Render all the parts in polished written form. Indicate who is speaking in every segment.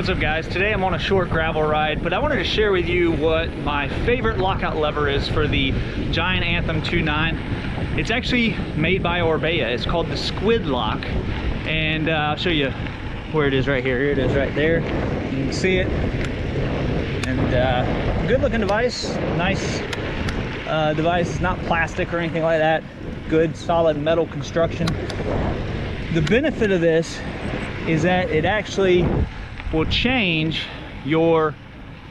Speaker 1: What's up guys? Today I'm on a short gravel ride, but I wanted to share with you what my favorite lockout lever is for the Giant Anthem 2.9. It's actually made by Orbea. It's called the Squidlock, and I'll show you where it is right here. Here it is right there. You can see it. And good looking device, nice device. It's not plastic or anything like that. Good solid metal construction. The benefit of this is that it actually will change your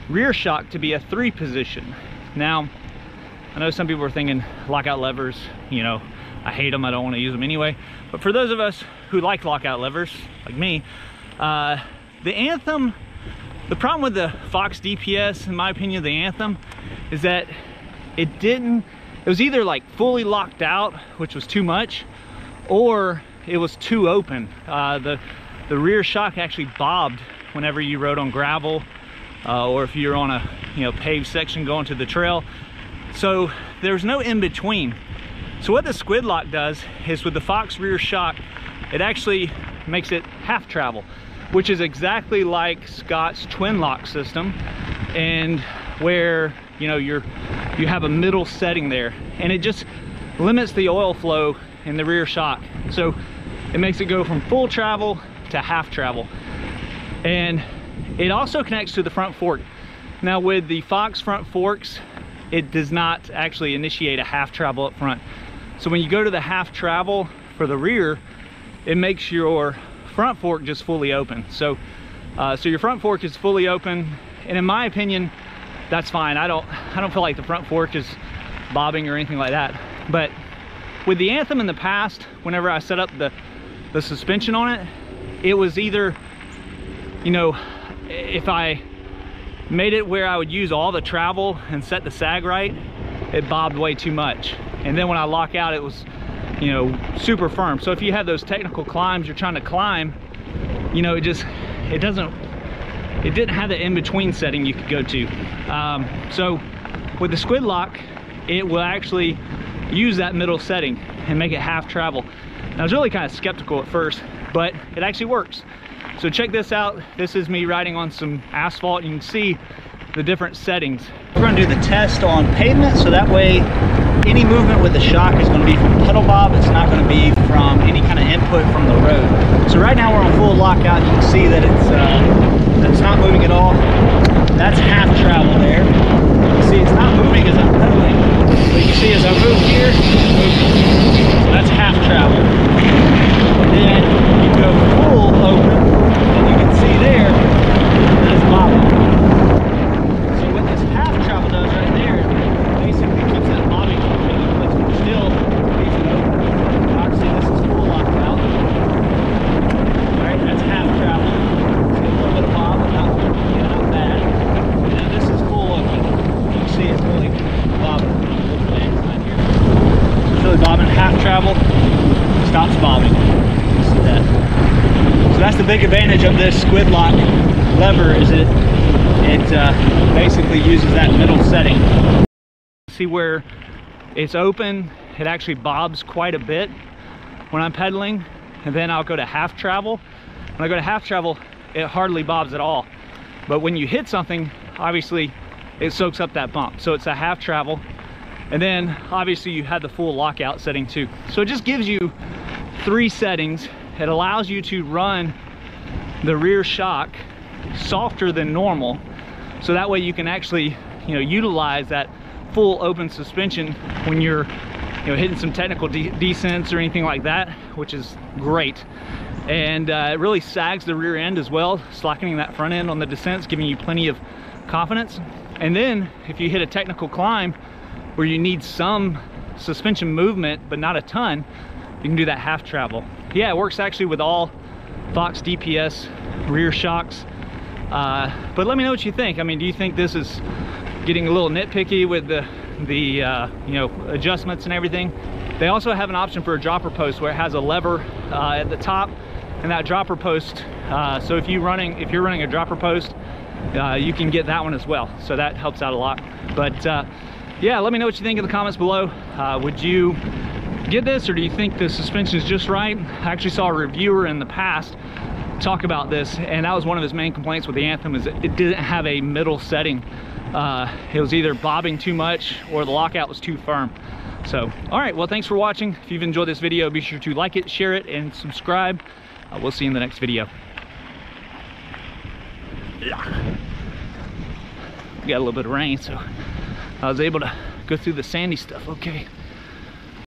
Speaker 1: rear shock to be a 3 position. Now, I know some people are thinking lockout levers, you know, I hate them, I don't want to use them anyway. But for those of us who like lockout levers, like me, the Anthem, the problem with the Fox DPS, in my opinion, the Anthem, is that it was either like fully locked out, which was too much, or it was too open. The rear shock actually bobbed whenever you rode on gravel, or if you're on a paved section going to the trail. So there's no in between. So what the Squidlock does is, with the Fox rear shock, it actually makes it half travel, which is exactly like Scott's Twinloc system, and where you have a middle setting there, and it just limits the oil flow in the rear shock. So it makes it go from full travel to half travel. And it also connects to the front fork. Now with the Fox front forks, it does not actually initiate a half travel up front. So when you go to the half travel for the rear, it makes your front fork just fully open. So your front fork is fully open, and in my opinion, that's fine. I don't feel like the front fork is bobbing or anything like that. But with the Anthem in the past, whenever I set up the suspension on it, it was either, if I made it where I would use all the travel and set the sag right, it bobbed way too much. And then when I lock out, it was, super firm. So if you have those technical climbs you're trying to climb, it didn't have the in-between setting you could go to. So with the Squidlock, it will actually use that middle setting and make it half travel. And I was really kind of skeptical at first, but it actually works. So check this out. This is me riding on some asphalt. You can see the different settings. We're going to do the test on pavement, so that way any movement with the shock is going to be from pedal bob. It's not going to be from any kind of input from the road. So right now we're on full lockout. You can see that it's not moving at all. That's half travel there. You see it's not moving as I'm pedaling, but you can see as I move here, it's moving. So that's half travel. And then you go full open, and you can see there, that's bobbing. So what this half travel does right there, basically keeps that bobbing still, keeps it open. Obviously this is full locked out. Alright, that's half travel. See a little bit of bob, but not bad. And then this is full open. You can see it's really bobbing. It's really bobbing. Half travel, stops bobbing. See that? So that's the big advantage of this Squidlock lever, is it basically uses that middle setting. See where it's open, it actually bobs quite a bit when I'm pedaling, and then I'll go to half travel. When I go to half travel, it hardly bobs at all. But when you hit something, obviously it soaks up that bump. So it's a half travel, and then obviously you have the full lockout setting too. So it just gives you 3 settings. It allows you to run the rear shock softer than normal, so that way you can actually utilize that full open suspension when you're hitting some technical descents or anything like that, which is great. And it really sags the rear end as well, slackening that front end on the descents, giving you plenty of confidence. And then if you hit a technical climb where you need some suspension movement but not a ton, you can do that half travel. Yeah, it works actually with all Fox DPS rear shocks. But let me know what you think. I mean, do you think this is getting a little nitpicky with the adjustments and everything? They also have an option for a dropper post where it has a lever at the top, and that dropper post, so if you're running a dropper post, you can get that one as well. So that helps out a lot. But yeah, let me know what you think in the comments below. Would you get this, or do you think the suspension is just right? I actually saw a reviewer in the past talk about this, and that was one of his main complaints with the Anthem, is it didn't have a middle setting. It was either bobbing too much or the lockout was too firm. So, all right, well, thanks for watching. If you've enjoyed this video, be sure to like it, share it, and subscribe. We'll see you in the next video. We got a little bit of rain, so I was able to go through the sandy stuff okay.